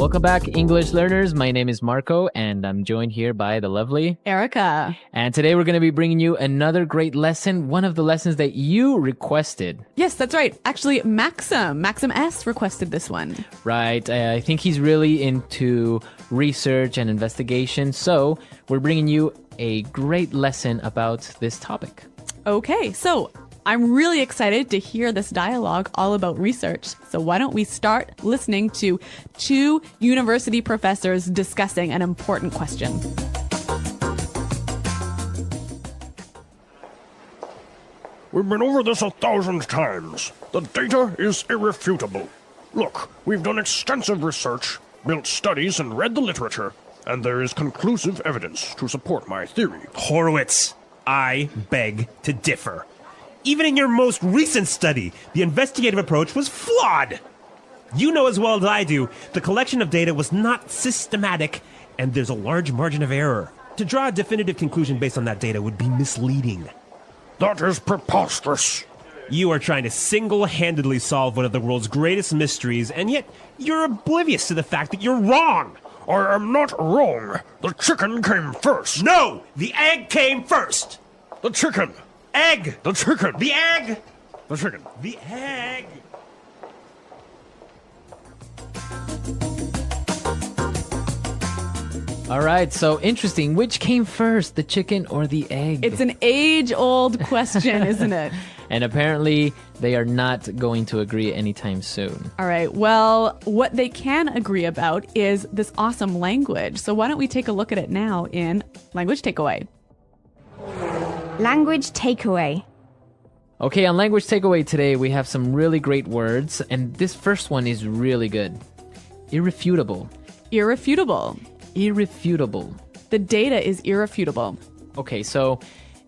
Welcome back, English learners. My name is Marco, and I'm joined here by the lovely Erica. And today we're going to be bringing you another great lesson, one of the lessons that you requested. Yes, that's right. Actually, Maxim S requested this one. Right. I think he's really into research and investigation, so we're bringing you a great lesson about this topic. Okay, so I'm really excited to hear this dialogue all about research. So why don't we start listening to two university professors discussing an important question. We've been over this 1,000 times. The data is irrefutable. Look, we've done extensive research, built studies, and read the literature, and there is conclusive evidence to support my theory. Horowitz, I beg to differ. Even in your most recent study, the investigative approach was flawed. You know as well as I do, the collection of data was not systematic, and there's a large margin of error. To draw a definitive conclusion based on that data would be misleading. That is preposterous. You are trying to single-handedly solve one of the world's greatest mysteries, and yet you're oblivious to the fact that you're wrong. I am not wrong. The chicken came first. No! The egg came first! The chicken. Egg! The chicken. The egg! The chicken. The egg! All right, so interesting. Which came first, the chicken or the egg? It's an age-old question, isn't it? And apparently, they are not going to agree anytime soon. All right, well, what they can agree about is this awesome language. So why don't we take a look at it now in Language Takeaway. Language takeaway. Okay, on Language Takeaway today, we have some really great words, and this first one is really good. Irrefutable. Irrefutable. Irrefutable. The data is irrefutable. Okay, so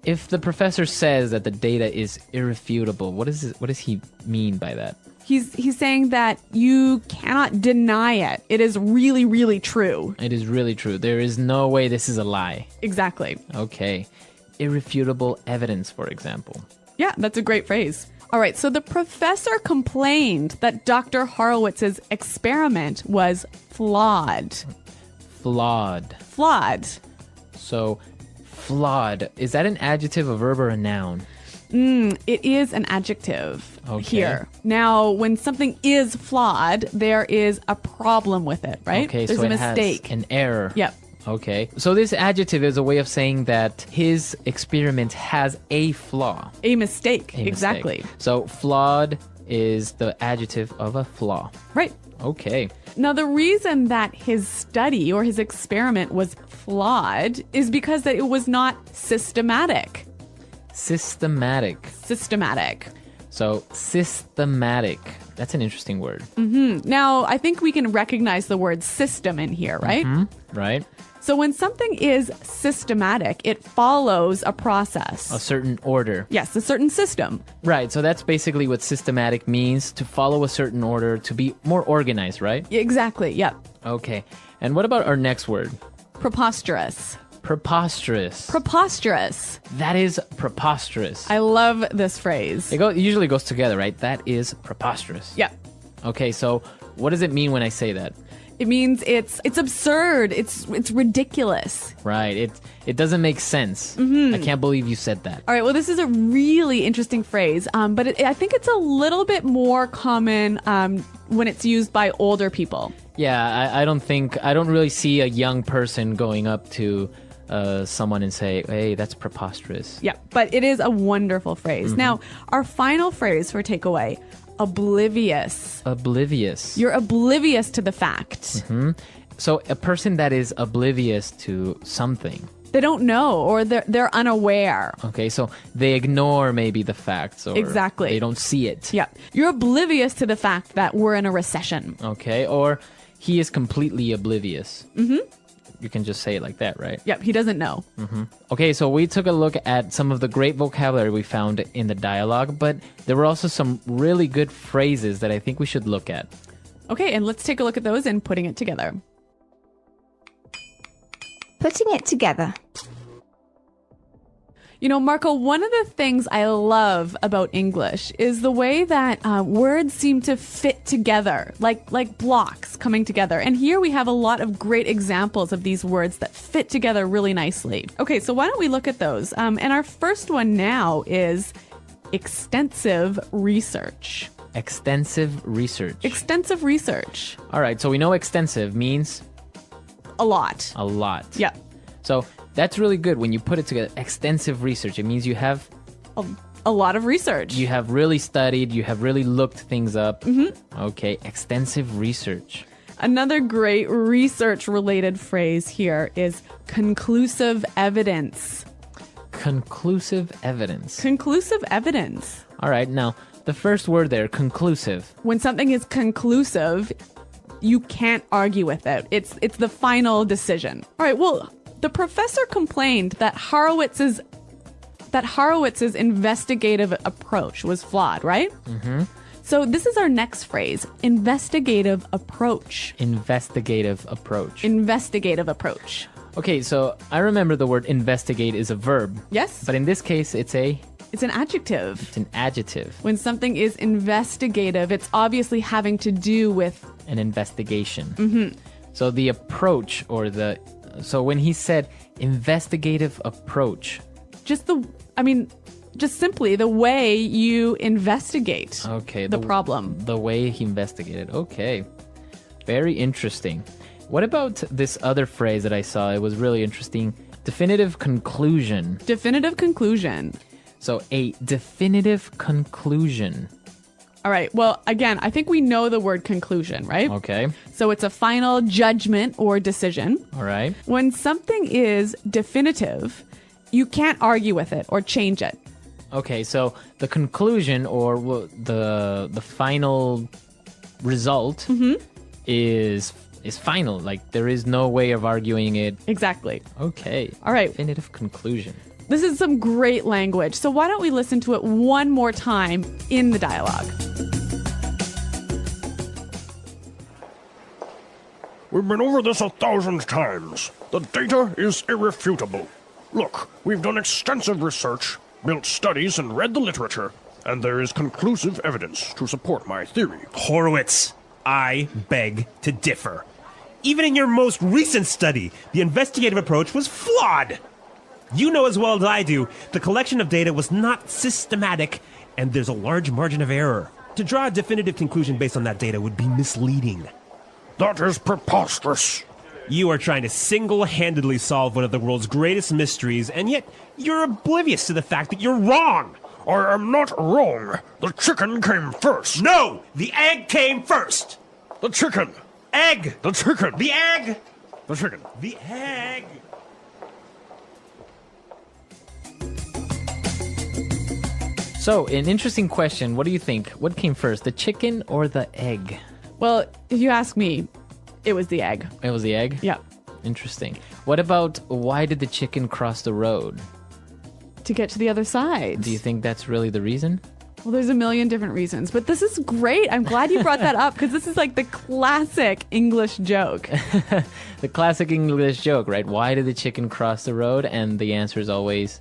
if the professor says that the data is irrefutable, what does he mean by that? He's saying that you cannot deny it. It is really, really true. It is really true. There is no way this is a lie. Exactly. Okay. Irrefutable evidence, for example. Yeah, that's a great phrase. All right, so the professor complained that Dr. Horowitz's experiment was flawed. Flawed. Flawed. So, flawed. Is that an adjective, a verb, or a noun? It is an adjective here. Now, when something is flawed, there is a problem with it, right? Okay, There's so a it mistake. has an error. Yep. Okay. So this adjective is a way of saying that his experiment has a flaw. A mistake. A Exactly. mistake. So flawed is the adjective of a flaw. Right. Okay. Now, the reason that his study or his experiment was flawed is because that it was not systematic. Systematic. Systematic. So systematic. That's an interesting word. Now, I think we can recognize the word system in here, right? Right? So when something is systematic, it follows a process. A certain order. Yes, a certain system. Right. So that's basically what systematic means, to follow a certain order, to be more organized, right? Exactly, yep. Okay. And what about our next word? Preposterous. Preposterous. Preposterous. That is preposterous. I love this phrase. It usually goes together, right? That is preposterous. Yep. Okay, so what does it mean when I say that? It means it's absurd. It's ridiculous. Right. It doesn't make sense. I can't believe you said that. All right. Well, this is a really interesting phrase, but I think it's a little bit more common when it's used by older people. Yeah, I don't really see a young person going up to someone and say, hey, that's preposterous. Yeah, but it is a wonderful phrase. Now, our final phrase for takeaway, oblivious. Oblivious. You're oblivious to the fact. So a person that is oblivious to something. They don't know, or they're unaware. Okay, so they ignore maybe the facts, or Exactly. they don't see it. Yeah, you're oblivious to the fact that we're in a recession. Okay, or he is completely oblivious. You can just say it like that, right? Yep, he doesn't know. Okay, so we took a look at some of the great vocabulary we found in the dialogue, but there were also some really good phrases that I think we should look at. Okay, and let's take a look at those and putting it together. Putting it together. You know, Marco, one of the things I love about English is the way that words seem to fit together, like blocks coming together. And here we have a lot of great examples of these words that fit together really nicely. Okay, so why don't we look at those? And our first one now is extensive research. Extensive research. Extensive research. All right, so we know extensive means A lot. a lot. Yeah. So that's really good when you put it together. Extensive research. It means you have A lot of research. really studied, you have really looked things up. Mm-hmm. Okay, extensive research. Another great research-related phrase here is conclusive evidence. Conclusive evidence. Conclusive evidence. All right, now the first word there, conclusive. When something is conclusive, you can't argue with it. It's the final decision. All right, well, the professor complained that Horowitz's investigative approach was flawed, right? Mm-hmm. So this is our next phrase, investigative approach. Investigative approach. Investigative approach. Okay, so I remember the word investigate is a verb. Yes? But in this case, it's an It's an adjective. adjective. When something is investigative, it's obviously having to do with An investigation. Mm-hmm. So the approach so when he said investigative approach. just simply the way you investigate Okay. the problem. The way he investigated. Okay. Very interesting. What about this other phrase that I saw? It was really interesting. Definitive conclusion. Definitive conclusion. So a definitive conclusion. All right. Well, again, I think we know the word conclusion, right? Okay. So it's a final judgment or decision. All right. When something is definitive, you can't argue with it or change it. Okay, so the conclusion or the final result is final. Like there is no way of arguing it. Exactly. Okay. All right. Definitive conclusion. This is some great language. So why don't we listen to it one more time in the dialogue? We've been over this 1,000 times. The data is irrefutable. Look, we've done extensive research, built studies, and read the literature, and there is conclusive evidence to support my theory. Horowitz, I beg to differ. Even in your most recent study, the investigative approach was flawed. You know as well as I do, the collection of data was not systematic, and there's a large margin of error. To draw a definitive conclusion based on that data would be misleading. That is preposterous. You are trying to single-handedly solve one of the world's greatest mysteries, and yet you're oblivious to the fact that you're wrong. I am not wrong. The chicken came first. No! The egg came first! The chicken. Egg! The chicken. The egg! The chicken. The egg! So, an interesting question. What do you think? What came first, the chicken or the egg? Well, if you ask me, it was the egg. It was the egg? Yeah. Interesting. What about why did the chicken cross the road? To get to the other side. Do you think that's really the reason? Well, there's a million different reasons, but this is great. I'm glad you brought that up because this is like the classic English joke. The classic English joke, right? Why did the chicken cross the road? And the answer is always,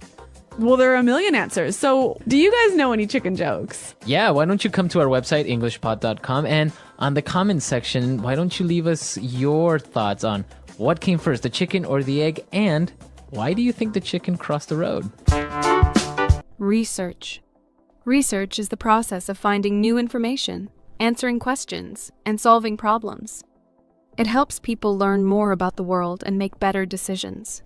Well, there are a million answers. So, do you guys know any chicken jokes? yeah, why don't you come to our website, englishpod.com, and on the comments section, why don't you leave us your thoughts on what came first, the chicken or the egg, and why do you think the chicken crossed the road? Research. Research is the process of finding new information, answering questions, and solving problems. It helps people learn more about the world and make better decisions.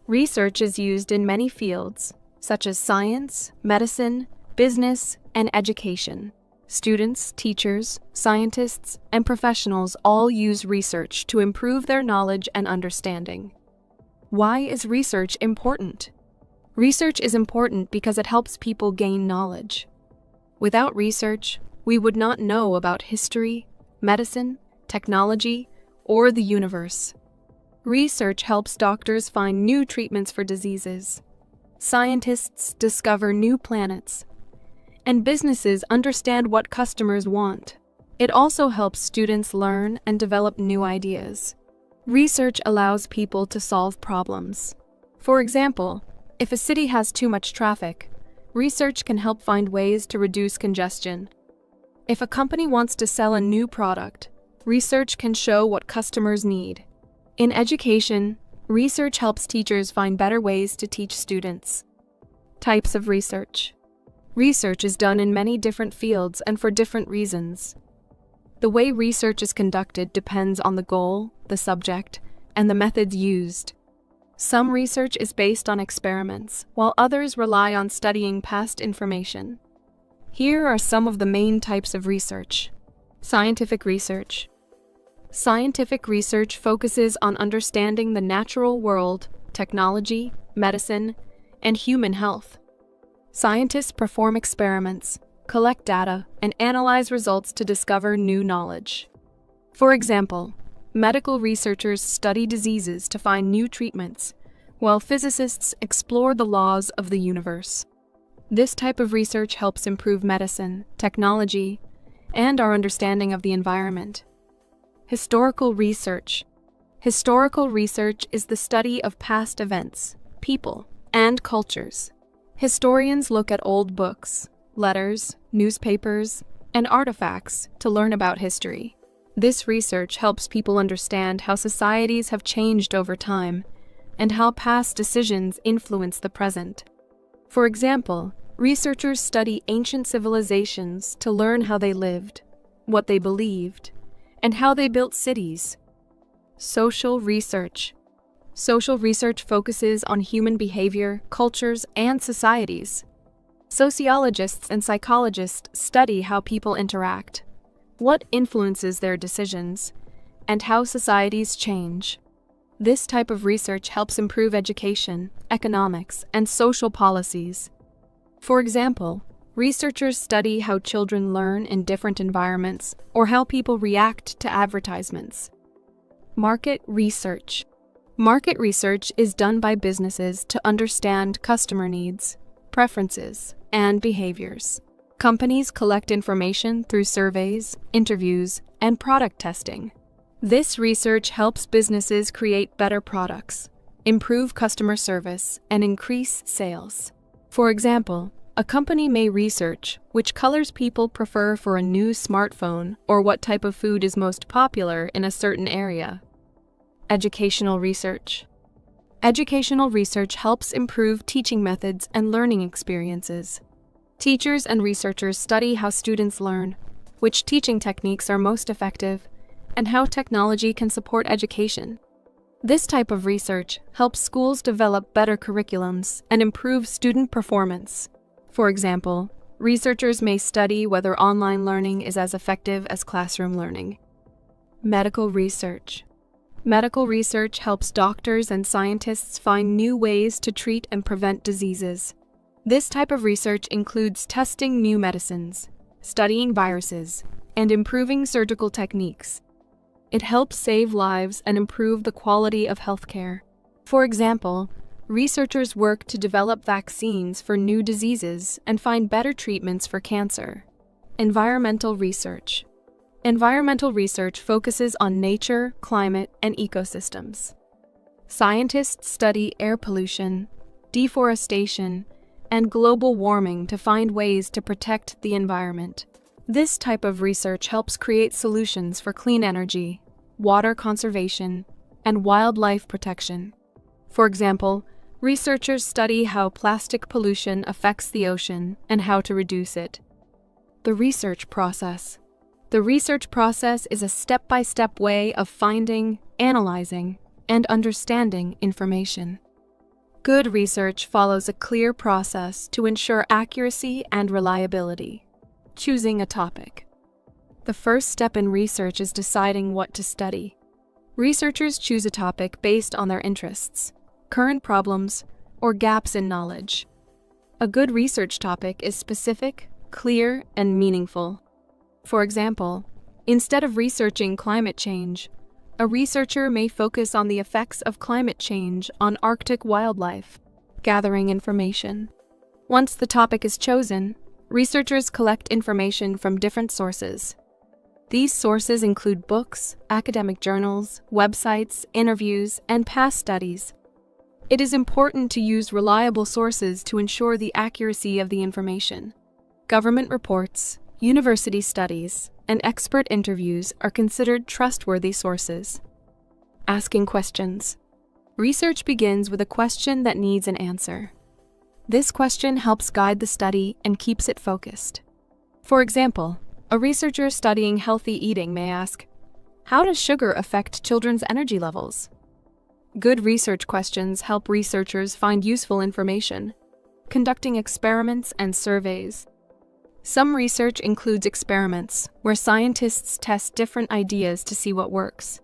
Research is used in many fields, such as science, medicine, business, and education. Students, teachers, scientists, and professionals all use research to improve their knowledge and understanding. Why is research important? Research is important because it helps people gain knowledge. Without research, we would not know about history, medicine, technology, or the universe. Research helps doctors find new treatments for diseases. Scientists discover new planets. And businesses understand what customers want. It also helps students learn and develop new ideas. Research allows people to solve problems. For example, If a city has too much traffic, research can help find ways to reduce congestion. If a company wants to sell a new product, research can show what customers need. In education, research helps teachers find better ways to teach students. Types of research. Research is done in many different fields and for different reasons. The way research is conducted depends on the goal, the subject, and the methods used. Some research is based on experiments, while others rely on studying past information. Here are some of the main types of research. Scientific research. Scientific research focuses on understanding the natural world, technology, medicine, and human health. Scientists perform experiments, collect data, and analyze results to discover new knowledge. For example, medical researchers study diseases to find new treatments, while physicists explore the laws of the universe. This type of research helps improve medicine, technology, and our understanding of the environment. Historical research. Historical research is the study of past events, people, and cultures. Historians look at old books, letters, newspapers, and artifacts to learn about history. This research helps people understand how societies have changed over time and how past decisions influence the present. For example, researchers study ancient civilizations to learn how they lived, what they believed, and how they built cities. Social research. Social research focuses on human behavior, cultures, and societies. Sociologists and psychologists study how people interact, what influences their decisions, and how societies change. This type of research helps improve education, economics, and social policies. For example, researchers study how children learn in different environments or how people react to advertisements. Market research. Market research is done by businesses to understand customer needs, preferences, and behaviors. Companies collect information through surveys, interviews, and product testing. This research helps businesses create better products, improve customer service, and increase sales. For example, a company may research which colors people prefer for a new smartphone or what type of food is most popular in a certain area. Educational research. Educational research helps improve teaching methods and learning experiences. Teachers and researchers study how students learn, which teaching techniques are most effective, and how technology can support education. This type of research helps schools develop better curriculums and improve student performance. For example, researchers may study whether online learning is as effective as classroom learning. Medical research. Medical research helps doctors and scientists find new ways to treat and prevent diseases. This type of research includes testing new medicines, studying viruses, and improving surgical techniques. It helps save lives and improve the quality of healthcare. For example, researchers work to develop vaccines for new diseases and find better treatments for cancer. Environmental research. Environmental research focuses on nature, climate, and ecosystems. Scientists study air pollution, deforestation, and global warming to find ways to protect the environment. This type of research helps create solutions for clean energy, water conservation, and wildlife protection. For example, researchers study how plastic pollution affects the ocean and how to reduce it. The research process. The research process is a step-by-step way of finding, analyzing, and understanding information. Good research follows a clear process to ensure accuracy and reliability. Choosing a topic. The first step in research is deciding what to study. Researchers choose a topic based on their interests, current problems, or gaps in knowledge. A good research topic is specific, clear, and meaningful. For example, instead of researching climate change, a researcher may focus on the effects of climate change on Arctic wildlife, gathering information. Once the topic is chosen, researchers collect information from different sources. These sources include books, academic journals, websites, interviews, and past studies. It is important to use reliable sources to ensure the accuracy of the information. Government reports, university studies, and expert interviews are considered trustworthy sources. Asking questions. Research begins with a question that needs an answer. This question helps guide the study and keeps it focused. For example, a researcher studying healthy eating may ask, "How does sugar affect children's energy levels?" Good research questions help researchers find useful information, conducting experiments and surveys. Some research includes experiments where scientists test different ideas to see what works.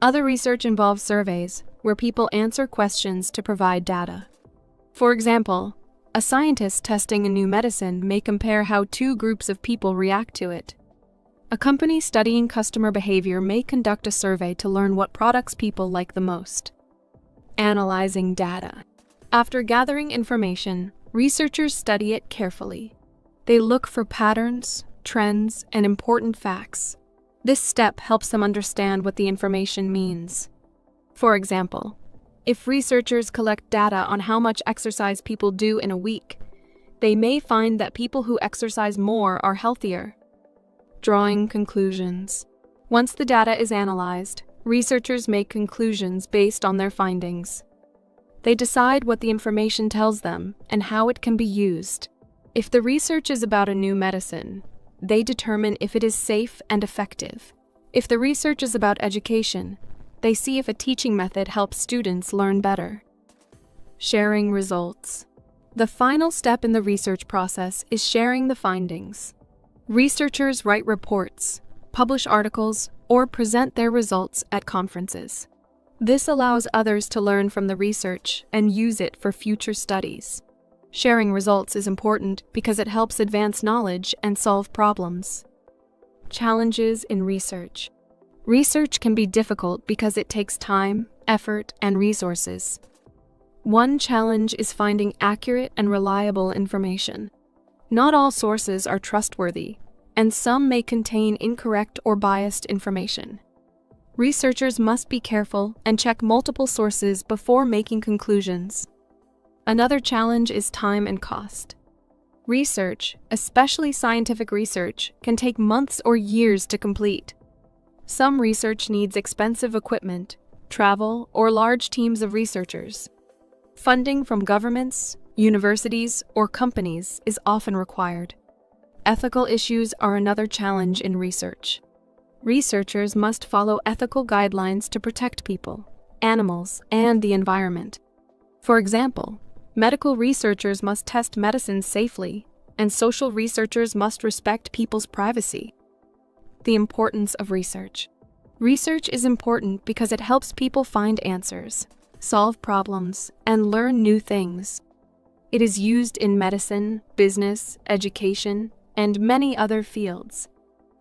Other research involves surveys where people answer questions to provide data. For example, a scientist testing a new medicine may compare how two groups of people react to it. A company studying customer behavior may conduct a survey to learn what products people like the most. Analyzing data. After gathering information, researchers study it carefully. They look for patterns, trends, and important facts. This step helps them understand what the information means. For example, if researchers collect data on how much exercise people do in a week, they may find that people who exercise more are healthier. Drawing conclusions. Once the data is analyzed, researchers make conclusions based on their findings. They decide what the information tells them and how it can be used. If the research is about a new medicine, they determine if it is safe and effective. If the research is about education, they see if a teaching method helps students learn better. Sharing results. The final step in the research process is sharing the findings. Researchers write reports, publish articles, or present their results at conferences. This allows others to learn from the research and use it for future studies. Sharing results is important because it helps advance knowledge and solve problems. Challenges in research. Research can be difficult because it takes time, effort, and resources. One challenge is finding accurate and reliable information. Not all sources are trustworthy, and some may contain incorrect or biased information. Researchers must be careful and check multiple sources before making conclusions. Another challenge is time and cost. Research, especially scientific research, can take months or years to complete. Some research needs expensive equipment, travel, or large teams of researchers. Funding from governments, universities, or companies is often required. Ethical issues are another challenge in research. Researchers must follow ethical guidelines to protect people, animals, and the environment. For example, medical researchers must test medicines safely, and social researchers must respect people's privacy. The importance of research. Research is important because it helps people find answers, solve problems, and learn new things. It is used in medicine, business, education, and many other fields.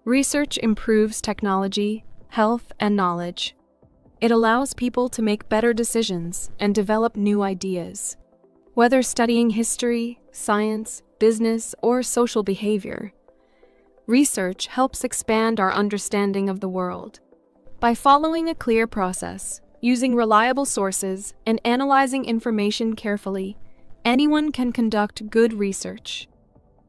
Research improves technology, health, and knowledge. It allows people to make better decisions and develop new ideas. Whether studying history, science, business, or social behavior, research helps expand our understanding of the world. By following a clear process, using reliable sources, and analyzing information carefully, anyone can conduct good research.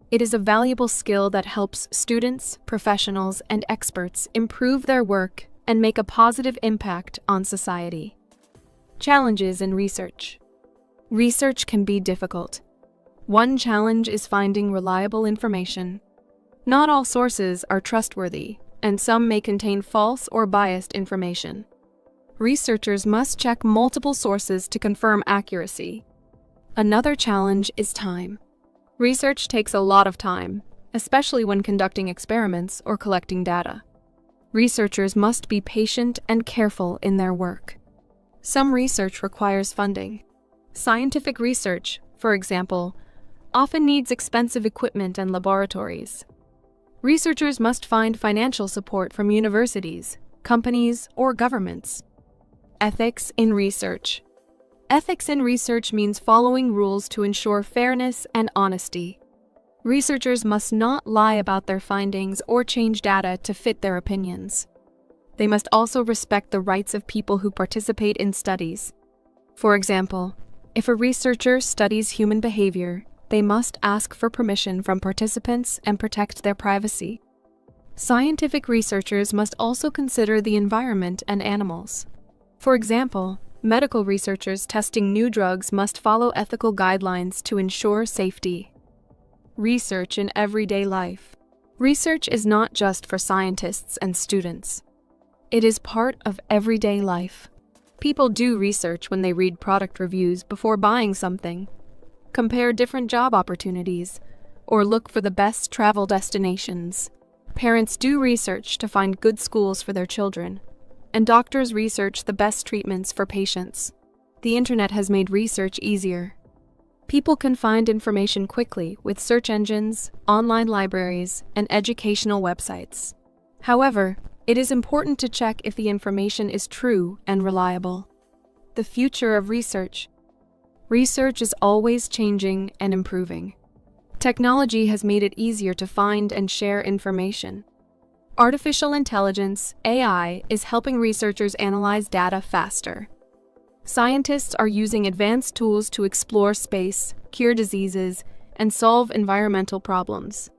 It is a valuable skill that helps students, professionals, and experts improve their work and make a positive impact on society. Challenges in research. Research can be difficult. One challenge is finding reliable information. Not all sources are trustworthy, and some may contain false or biased information. Researchers must check multiple sources to confirm accuracy. Another challenge is time. Research takes a lot of time, especially when conducting experiments or collecting data. Researchers must be patient and careful in their work. Some research requires funding. Scientific research, for example, often needs expensive equipment and laboratories. Researchers must find financial support from universities, companies, or governments. Ethics in research. Ethics in research means following rules to ensure fairness and honesty. Researchers must not lie about their findings or change data to fit their opinions. They must also respect the rights of people who participate in studies. For example, if a researcher studies human behavior, they must ask for permission from participants and protect their privacy. Scientific researchers must also consider the environment and animals. For example, medical researchers testing new drugs must follow ethical guidelines to ensure safety. Research in everyday life. Research is not just for scientists and students. It is part of everyday life. People do research when they read product reviews before buying something, compare different job opportunities, or look for the best travel destinations. Parents do research to find good schools for their children, and doctors research the best treatments for patients. The internet has made research easier. People can find information quickly with search engines, online libraries, and educational websites. However, it is important to check if the information is true and reliable. The future of research. Research is always changing and improving. Technology has made it easier to find and share information. Artificial intelligence, AI, is helping researchers analyze data faster. Scientists are using advanced tools to explore space, cure diseases, and solve environmental problems.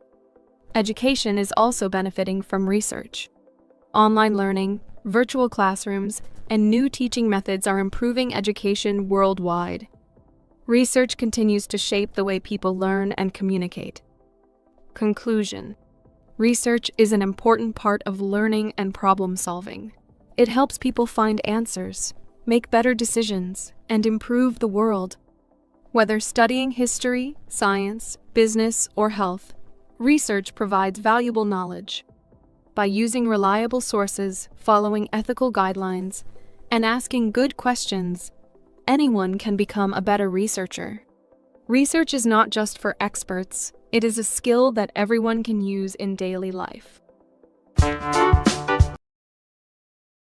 Education is also benefiting from research. Online learning, virtual classrooms, and new teaching methods are improving education worldwide. Research continues to shape the way people learn and communicate. Conclusion. Research is an important part of learning and problem solving. It helps people find answers, make better decisions, and improve the world. Whether studying history, science, business, or health, research provides valuable knowledge. By using reliable sources, following ethical guidelines, and asking good questions, anyone can become a better researcher. Research is not just for experts, it is a skill that everyone can use in daily life.